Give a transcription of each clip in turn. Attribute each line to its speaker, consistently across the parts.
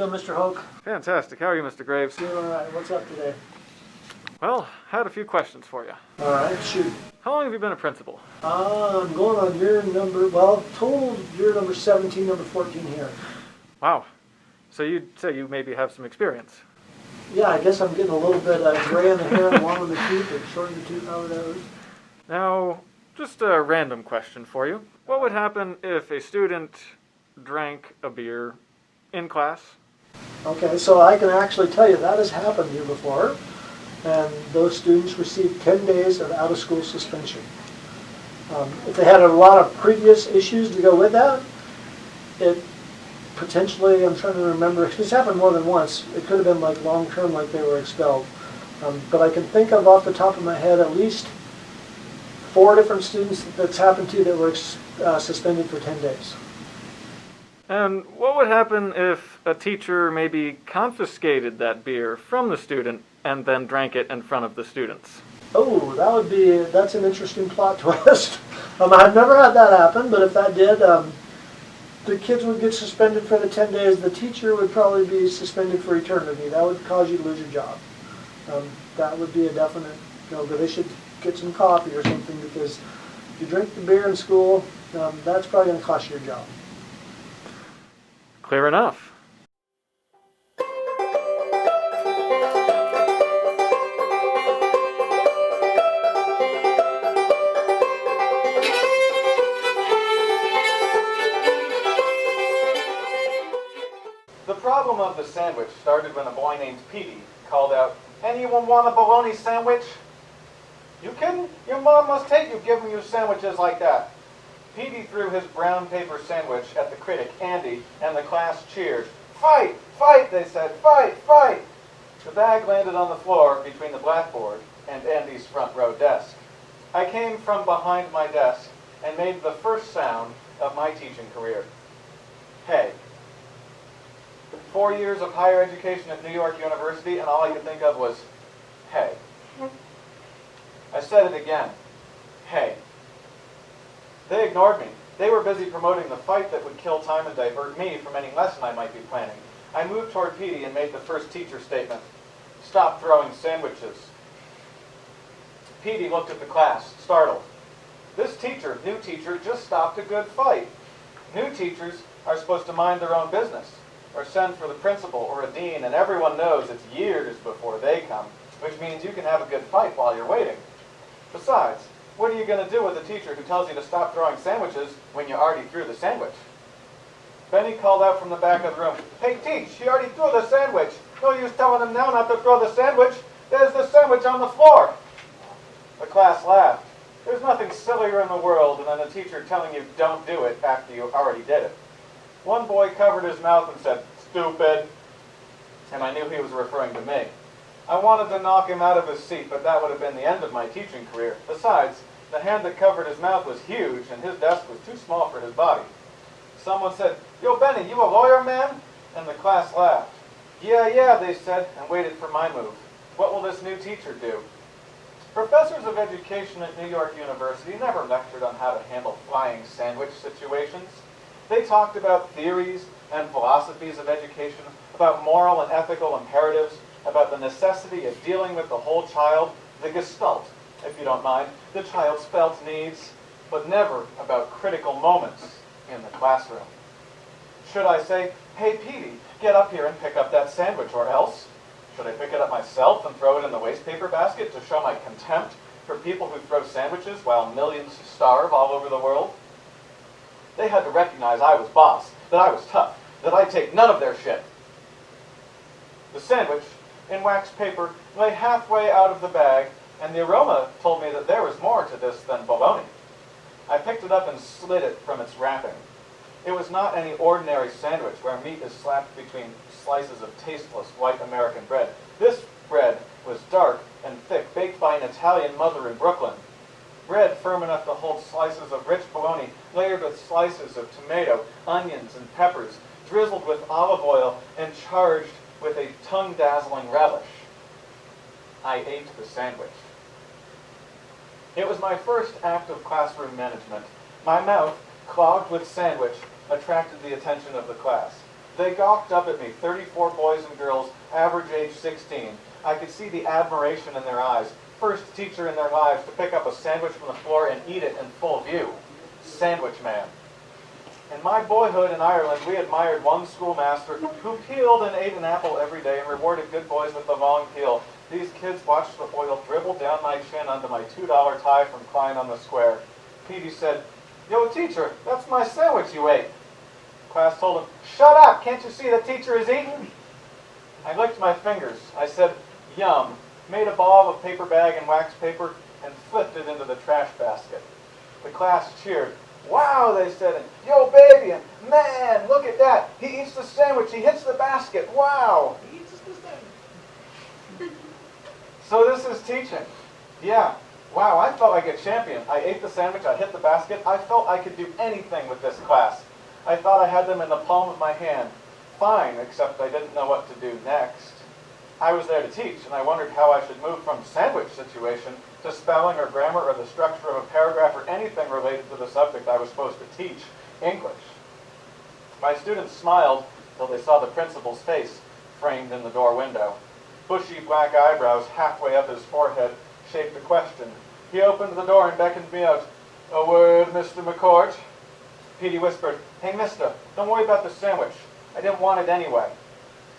Speaker 1: doing, Mr. Hoke?
Speaker 2: Fantastic. How are you, Mr. Graves?
Speaker 1: Doing all right. What's up today?
Speaker 2: Well, I had a few questions for you.
Speaker 1: All right, shoot.
Speaker 2: How long have you been a principal?
Speaker 1: I'm going on year number, total year number 17, number 14 here.
Speaker 2: Wow. So you'd say you maybe have some experience.
Speaker 1: Yeah, I guess I'm getting a little bit gray in the hair and long in the tooth, or short in the tooth, however that is.
Speaker 2: Now, just a random question for you. What would happen if a student drank a beer in class?
Speaker 1: Okay, so I can actually tell you that has happened here before, and those students received 10 days of out-of-school suspension. If they had a lot of previous issues to go with that, it potentially, I'm trying to remember, it's happened more than once. It could have been like long-term, like they were expelled. But I can think of off the top of my head at least 4 different students that's happened to that were suspended for 10 days.
Speaker 2: And what would happen if a teacher maybe confiscated that beer from the student and then drank it in front of the students?
Speaker 1: Oh, that's an interesting plot twist. I've never had that happen, but if that did, the kids would get suspended for the 10 days. The teacher would probably be suspended for eternity. That would cause you to lose your job. That would be a definite no-go. They should get some coffee or something, because if you drink the beer in school, that's probably going to cost you your job.
Speaker 2: Clear enough.
Speaker 3: The problem of the sandwich started when a boy named Petey called out, "Anyone want a bologna sandwich?" "You kidding? Your mom must hate you giving you sandwiches like that." Petey threw his brown paper sandwich at the critic, Andy, and the class cheered. "Fight! Fight!" they said. "Fight! Fight!" The bag landed on the floor between the blackboard and Andy's front row desk. I came from behind my desk and made the first sound of my teaching career. Hey. 4 years of higher education at New York University, and all I could think of was, hey. I said it again. Hey. They ignored me. They were busy promoting the fight that would kill time and divert me from any lesson I might be planning. I moved toward Petey and made the first teacher statement. "Stop throwing sandwiches." Petey looked at the class, startled. This teacher, new teacher, just stopped a good fight. New teachers are supposed to mind their own business, or send for the principal or a dean, and everyone knows it's years before they come, which means you can have a good fight while you're waiting. Besides, what are you going to do with a teacher who tells you to stop throwing sandwiches when you already threw the sandwich? Benny called out from the back of the room, "Hey, Teach, he already threw the sandwich. No use telling him now not to throw the sandwich. There's the sandwich on the floor." The class laughed. There's nothing sillier in the world than a teacher telling you don't do it after you already did it. One boy covered his mouth and said, "Stupid," and I knew he was referring to me. I wanted to knock him out of his seat, but that would have been the end of my teaching career. Besides, the hand that covered his mouth was huge, and his desk was too small for his body. Someone said, "Yo, Benny, you a lawyer, man?" And the class laughed. Yeah, they said, and waited for my move. What will this new teacher do? Professors of education at New York University never lectured on how to handle flying sandwich situations. They talked about theories and philosophies of education, about moral and ethical imperatives, about the necessity of dealing with the whole child, the gestalt, if you don't mind, the child's felt needs, but never about critical moments in the classroom. Should I say, "Hey, Petey, get up here and pick up that sandwich, or else"? Should I pick it up myself and throw it in the wastepaper basket to show my contempt for people who throw sandwiches while millions starve all over the world? They had to recognize I was boss, that I was tough, that I'd take none of their shit. The sandwich, in wax paper, lay halfway out of the bag, and the aroma told me that there was more to this than bologna. I picked it up and slid it from its wrapping. It was not any ordinary sandwich where meat is slapped between slices of tasteless white American bread. This bread was dark and thick, baked by an Italian mother in Brooklyn. Bread firm enough to hold slices of rich bologna, layered with slices of tomato, onions, and peppers, drizzled with olive oil, and charged with a tongue-dazzling relish. I ate the sandwich. It was my first act of classroom management. My mouth, clogged with sandwich, attracted the attention of the class. They gawked up at me, 34 boys and girls, average age 16. I could see the admiration in their eyes. First teacher in their lives to pick up a sandwich from the floor and eat it in full view. Sandwich man. In my boyhood in Ireland, we admired one schoolmaster who peeled and ate an apple every day and rewarded good boys with the long peel. These kids watched the oil dribble down my chin onto my $2 tie from Klein on the Square. Petey said, "Yo, teacher, that's my sandwich you ate." Class told him, "Shut up! Can't you see the teacher is eating?" I licked my fingers. I said, "Yum," made a ball of paper bag and wax paper, and flipped it into the trash basket. The class cheered. "Wow," they said, and "Yo, baby," and "Man, look at that. He eats the sandwich. He hits the basket. Wow."
Speaker 4: He eats the sandwich.
Speaker 3: So this is teaching. Yeah. Wow, I felt like a champion. I ate the sandwich. I hit the basket. I felt I could do anything with this class. I thought I had them in the palm of my hand. Fine, except I didn't know what to do next. I was there to teach, and I wondered how I should move from sandwich situation to spelling or grammar or the structure of a paragraph or anything related to the subject I was supposed to teach, English. My students smiled till they saw the principal's face framed in the door window. Bushy black eyebrows halfway up his forehead shaped a question. He opened the door and beckoned me out. "A word, Mr. McCourt." Petey whispered, "Hey, mister, don't worry about the sandwich. I didn't want it anyway."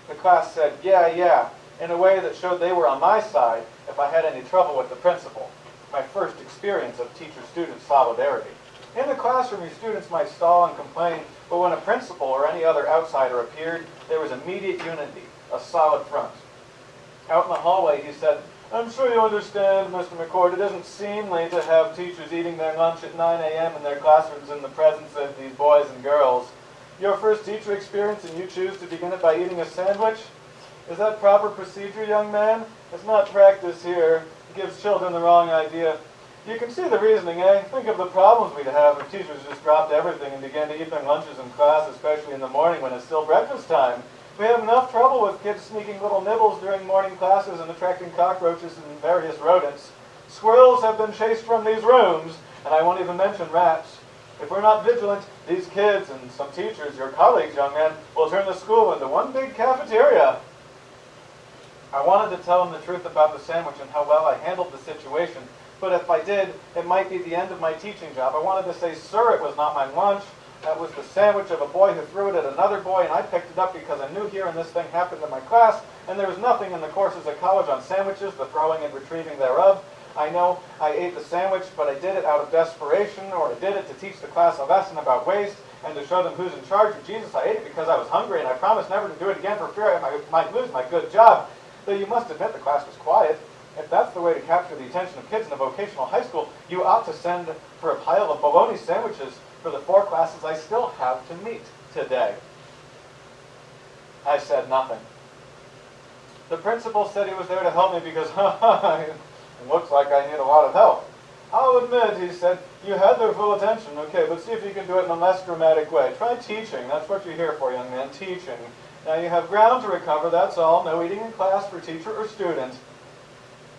Speaker 3: The class said, yeah, in a way that showed they were on my side if I had any trouble with the principal. My first experience of teacher-student solidarity. In the classroom, your students might stall and complain, but when a principal or any other outsider appeared, there was immediate unity, a solid front. Out in the hallway, he said, "I'm sure you understand, Mr. McCord, it isn't seemly to have teachers eating their lunch at 9 a.m. in their classrooms in the presence of these boys and girls. Your first teacher experience and you choose to begin it by eating a sandwich? Is that proper procedure, young man? It's not practice here. It gives children the wrong idea. You can see the reasoning, eh? Think of the problems we'd have if teachers just dropped everything and began to eat their lunches in class, especially in the morning when it's still breakfast time. We have enough trouble with kids sneaking little nibbles during morning classes and attracting cockroaches and various rodents. Squirrels have been chased from these rooms, and I won't even mention rats. If we're not vigilant, these kids and some teachers, your colleagues, young man, will turn the school into one big cafeteria." I wanted to tell him the truth about the sandwich and how well I handled the situation, but if I did, it might be the end of my teaching job. I wanted to say, "Sir, it was not my lunch. That was the sandwich of a boy who threw it at another boy, and I picked it up because I knew hearing this thing happened in my class, and there was nothing in the courses at college on sandwiches, the throwing and retrieving thereof. I know I ate the sandwich, but I did it out of desperation, or I did it to teach the class a lesson about waste and to show them who's in charge of Jesus. I ate it because I was hungry, and I promised never to do it again for fear I might lose my good job." Though you must admit the class was quiet. If that's the way to capture the attention of kids in a vocational high school, you ought to send for a pile of bologna sandwiches for the 4 classes I still have to meet today. I said nothing. The principal said he was there to help me because, it looks like I need a lot of help. "I'll admit," he said, "you had their full attention. Okay, but see if you can do it in a less dramatic way. Try teaching. That's what you're here for, young man, teaching. Now you have ground to recover, that's all. No eating in class for teacher or student."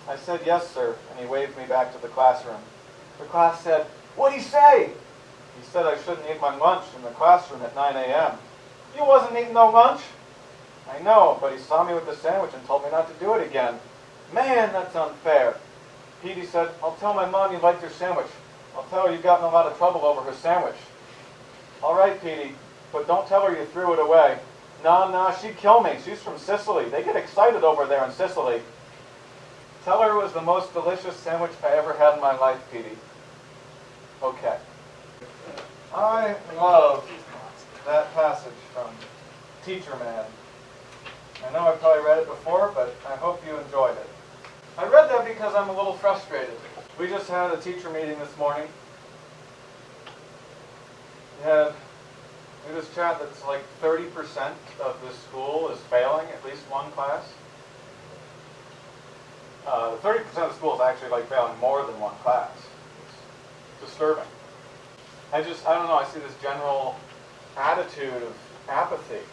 Speaker 3: I said, "Yes, sir," and he waved me back to the classroom. The class said, "What'd he say?" "He said I shouldn't eat my lunch in the classroom at 9 a.m. "You wasn't eating no lunch." "I know, but he saw me with the sandwich and told me not to do it again." "Man, that's unfair." Petey said, "I'll tell my mom you liked your sandwich. I'll tell her you got in a lot of trouble over her sandwich." "All right, Petey, but don't tell her you threw it away." No, she'd kill me. She's from Sicily. They get excited over there in Sicily." "Tell her it was the most delicious sandwich I ever had in my life, Petey." Okay. I love that passage from Teacher Man. I know I've probably read it before, but I hope you enjoyed it. I read that because I'm a little frustrated. We just had a teacher meeting this morning. We just chat that's like 30% of this school is failing at least one class. 30% of the school is actually like failing more than one class. It's disturbing. I don't know, I see this general attitude of apathy.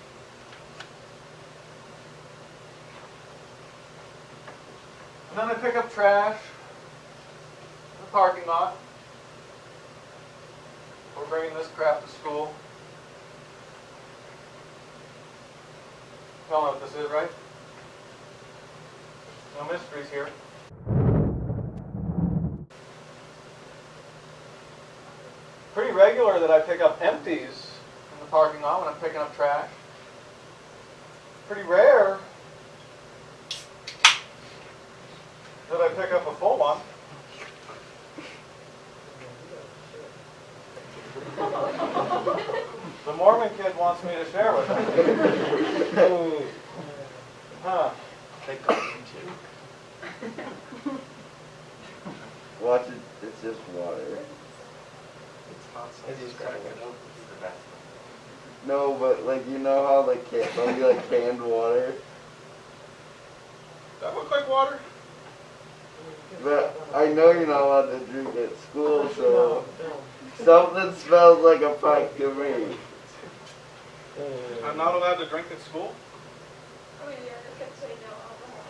Speaker 3: And then I pick up trash in the parking lot. We're bringing this crap to school. Y'all know what this is, right? No mysteries here. Pretty regular that I pick up empties in the parking lot when I'm picking up trash. Pretty rare that I pick up a full one. The Mormon kid wants me to share with him. Huh.
Speaker 5: They call me too.
Speaker 6: Watch it, it's just water.
Speaker 5: It's hot sauce. It's crack it open. It's the best.
Speaker 6: No, but like, you know how like there'll be like canned water?
Speaker 3: That look like water?
Speaker 6: But I know you're not allowed to drink at school, so something smells like a pipe to me.
Speaker 3: I'm not allowed to drink at school?
Speaker 4: I mean, yeah, they kept saying no alcohol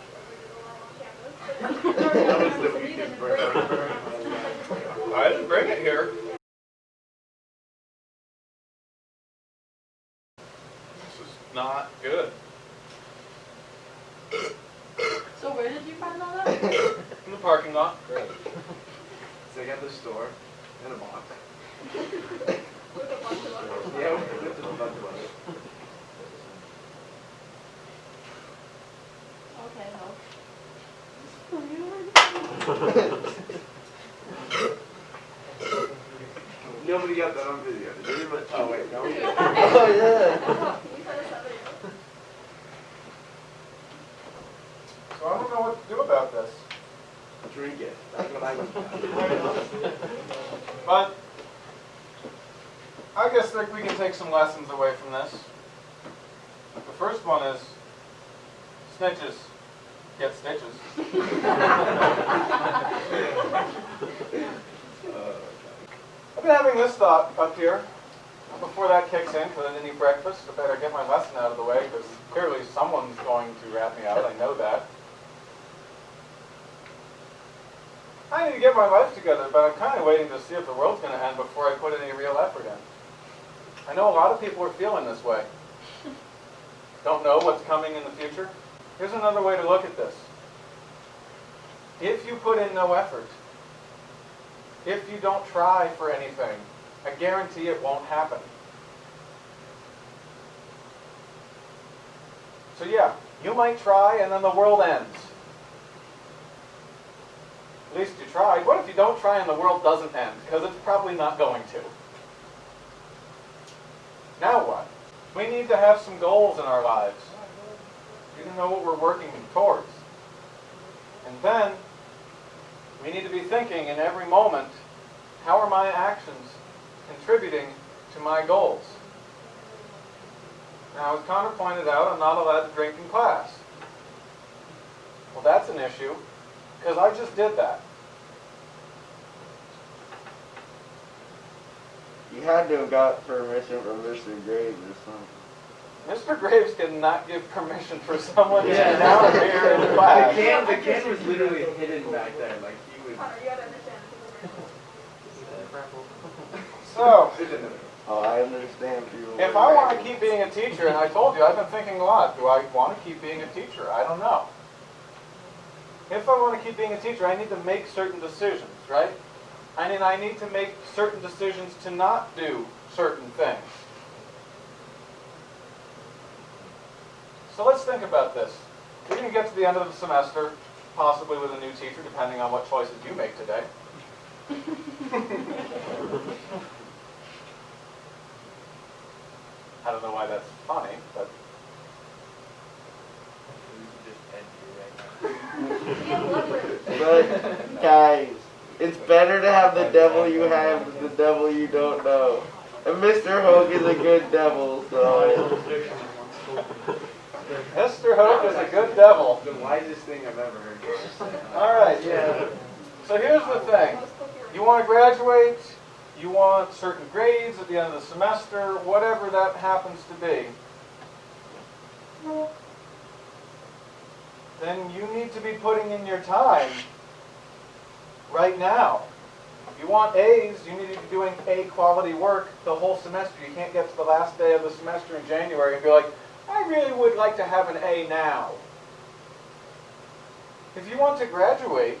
Speaker 4: on campus.
Speaker 5: That was the weakest part.
Speaker 3: I didn't bring it here. This is not good.
Speaker 7: So where did you find all that?
Speaker 3: In the parking lot.
Speaker 5: Great. It's like at the store, in a box.
Speaker 4: With a bunch of others.
Speaker 5: Yeah, with a bunch of others.
Speaker 7: Okay, no.
Speaker 5: Nobody got that on video. Did anybody? Oh wait, no.
Speaker 6: Oh yeah.
Speaker 4: We had a Saturday.
Speaker 3: So I don't know what to do about this.
Speaker 5: Drink it. That's what I would do.
Speaker 3: But I guess that we can take some lessons away from this. The first one is snitches get stitches. I've been having this thought up here. Before that kicks in, because I didn't eat breakfast, I better get my lesson out of the way, because clearly someone's going to rat me out. I know that. I need to get my life together, but I'm kind of waiting to see if the world's going to end before I put any real effort in. I know a lot of people are feeling this way. Don't know what's coming in the future. Here's another way to look at this. If you put in no effort, if you don't try for anything, I guarantee it won't happen. So yeah, you might try and then the world ends. At least you tried. What if you don't try and the world doesn't end? Because it's probably not going to. Now what? We need to have some goals in our lives. We need to know what we're working towards. And then, we need to be thinking in every moment, how are my actions contributing to my goals? Now, as Connor pointed out, I'm not allowed to drink in class. Well, that's an issue, because I just did that.
Speaker 6: You had to have got permission from Mr. Graves or something.
Speaker 3: Mr. Graves cannot give permission for someone to sit down here in class.
Speaker 5: The can was literally hidden back there. Like he would.
Speaker 4: Connor, you gotta understand.
Speaker 3: So,
Speaker 6: Oh, I understand people.
Speaker 3: if I want to keep being a teacher, and I told you, I've been thinking a lot, do I want to keep being a teacher? I don't know. If I want to keep being a teacher, I need to make certain decisions, right? I mean, I need to make certain decisions to not do certain things. So let's think about this. We're going to get to the end of the semester, possibly with a new teacher, depending on what choices you make today. I don't know why that's funny, but
Speaker 6: But, guys, it's better to have the devil you have than the devil you don't know. And Mr. Hogue is a good devil, so...
Speaker 3: Mr. Hope is a good devil.
Speaker 5: The wisest thing I've ever heard.
Speaker 3: All right.
Speaker 6: Yeah.
Speaker 3: So here's the thing. You want to graduate, you want certain grades at the end of the semester, whatever that happens to be. Then you need to be putting in your time right now. If you want A's, you need to be doing A quality work the whole semester. You can't get to the last day of the semester in January and be like, I really would like to have an A now. If you want to graduate,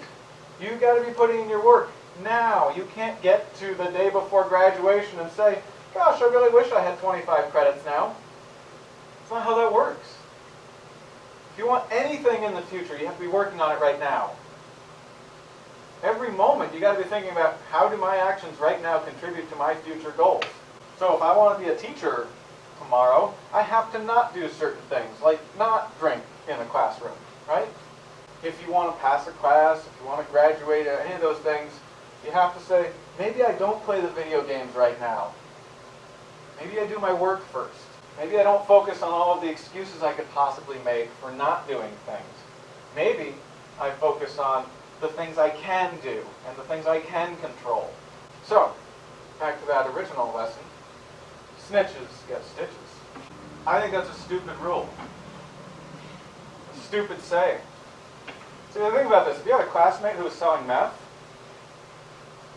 Speaker 3: you've got to be putting in your work now. You can't get to the day before graduation and say, gosh, I really wish I had 25 credits now. That's not how that works. If you want anything in the future, you have to be working on it right now. Every moment, you got to be thinking about, how do my actions right now contribute to my future goals? So if I want to be a teacher tomorrow, I have to not do certain things, like not drink in a classroom, right? If you want to pass a class, if you want to graduate, any of those things, you have to say, maybe I don't play the video games right now. Maybe I do my work first. Maybe I don't focus on all of the excuses I could possibly make for not doing things. Maybe I focus on the things I can do and the things I can control. So, back to that original lesson, snitches get stitches. I think that's a stupid rule. A stupid saying. See, think about this. If you had a classmate who was selling meth,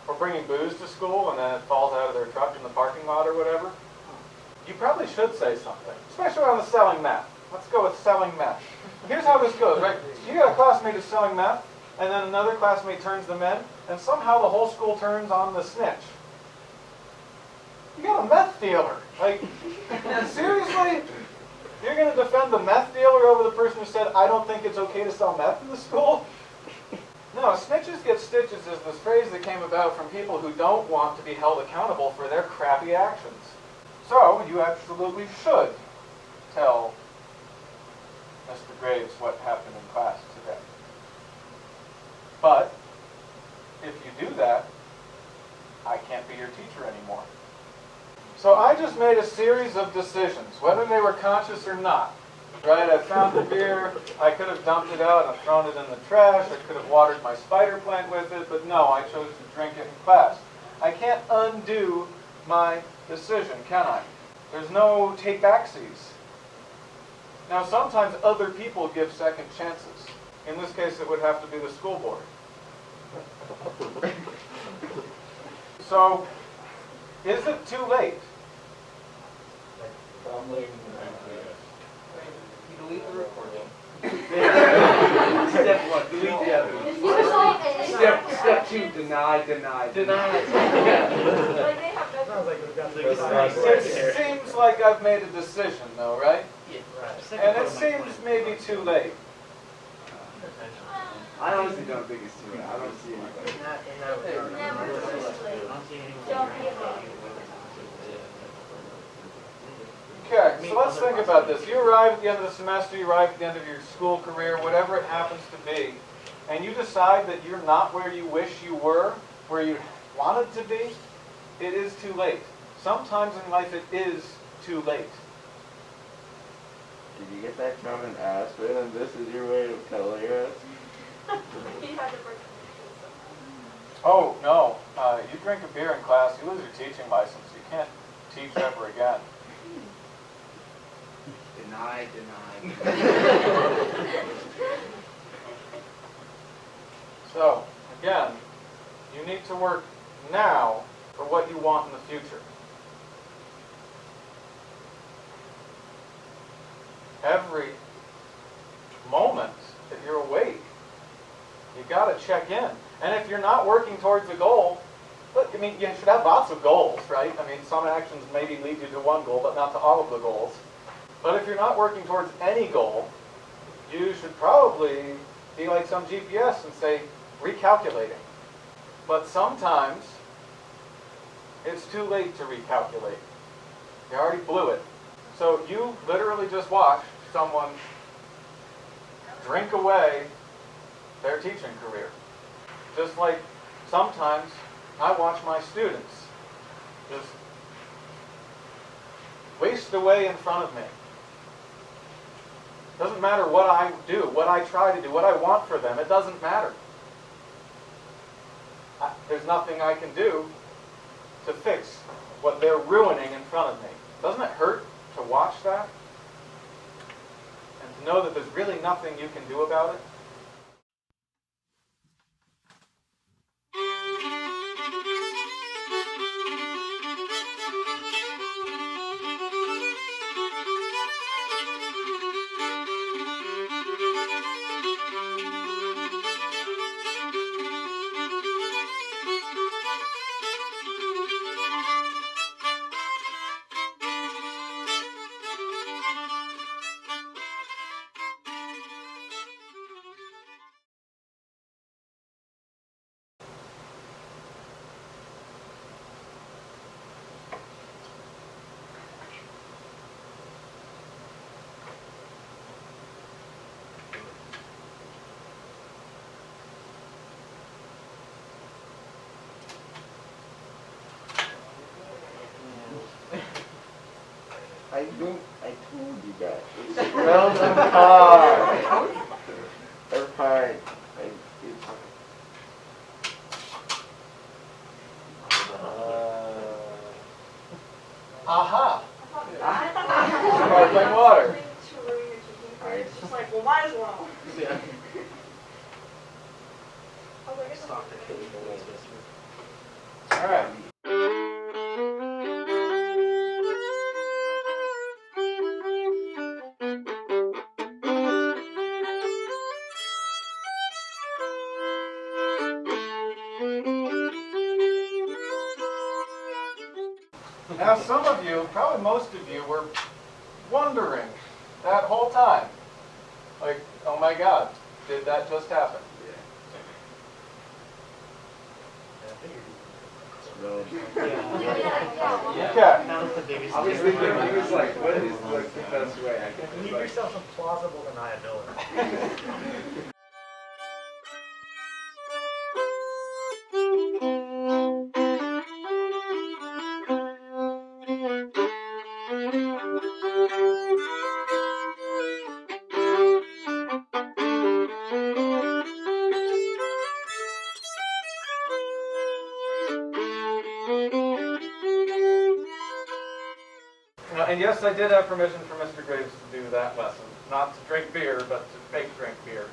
Speaker 3: or bringing booze to school and then it falls out of their truck in the parking lot or whatever, you probably should say something, especially on the selling meth. Let's go with selling meth. Here's how this goes, right? You got a classmate who's selling meth, and then another classmate turns them in, and somehow the whole school turns on the snitch. You got a meth dealer. Like, seriously? You're going to defend the meth dealer over the person who said, I don't think it's okay to sell meth in the school? No, snitches get stitches is this phrase that came about from people who don't want to be held accountable for their crappy actions. So, you absolutely should tell Mr. Graves what happened in class today. But, if you do that, I can't be your teacher anymore. So I just made a series of decisions, whether they were conscious or not. Right? I found the beer, I could have dumped it out and thrown it in the trash, I could have watered my spider plant with it, but no, I chose to drink it in class. I can't undo my decision, can I? There's no take-backsies. Now, sometimes other people give second chances. In this case, it would have to be the school board. So, is it too late?
Speaker 5: Delete the recording. Step one, delete the evidence. Step two, deny.
Speaker 4: Like they have that.
Speaker 5: Sounds like we've got
Speaker 3: It seems like I've made a decision, though, right?
Speaker 5: Yeah, right.
Speaker 3: And it seems maybe too late.
Speaker 6: I honestly don't think it's too late. I don't see anything.
Speaker 4: Never too late. Don't give up.
Speaker 3: Okay, so let's think about this. You arrive at the end of the semester, you arrive at the end of your school career, whatever it happens to be, and you decide that you're not where you wish you were, where you wanted to be, it is too late. Sometimes in life it is too late.
Speaker 6: Did you get that from an Aspen and this is your way of telling us?
Speaker 4: He had to break.
Speaker 3: Oh, no. You drink a beer in class, you lose your teaching license. You can't teach ever again.
Speaker 5: Deny.
Speaker 3: So, again, you need to work now for what you want in the future. Every moment that you're awake, you got to check in. And if you're not working towards a goal, look, I mean, you should have lots of goals, right? I mean, some actions maybe lead you to one goal, but not to all of the goals. But if you're not working towards any goal, you should probably be like some GPS and say, recalculating. But sometimes, it's too late to recalculate. You already blew it. So you literally just watched someone drink away their teaching career. Just like sometimes I watch my students just waste away in front of me. Doesn't matter what I do, what I try to do, what I want for them. It doesn't matter. There's nothing I can do to fix what they're ruining in front of me. Doesn't it hurt to watch that? And to know that there's really nothing you can do about it?
Speaker 6: I told you guys. It smells of car. They're fine.
Speaker 3: Aha!
Speaker 7: I
Speaker 3: Sparkling water.
Speaker 7: It's just like, well, might as well.
Speaker 5: Yeah.
Speaker 7: I was like, it's
Speaker 5: Stock the kid.
Speaker 3: All right. Now, some of you, probably most of you, were wondering that whole time, like, oh my God, did that just happen? Okay.
Speaker 5: That was the biggest
Speaker 8: I was
Speaker 5: thing.
Speaker 8: thinking, he was like, what is like the best way? I can
Speaker 5: You
Speaker 8: just
Speaker 5: give
Speaker 8: like,
Speaker 5: yourself some plausible deniability.
Speaker 3: And yes, I did have permission from Mr. Graves to do that lesson. Not to drink beer, but to fake drink beer.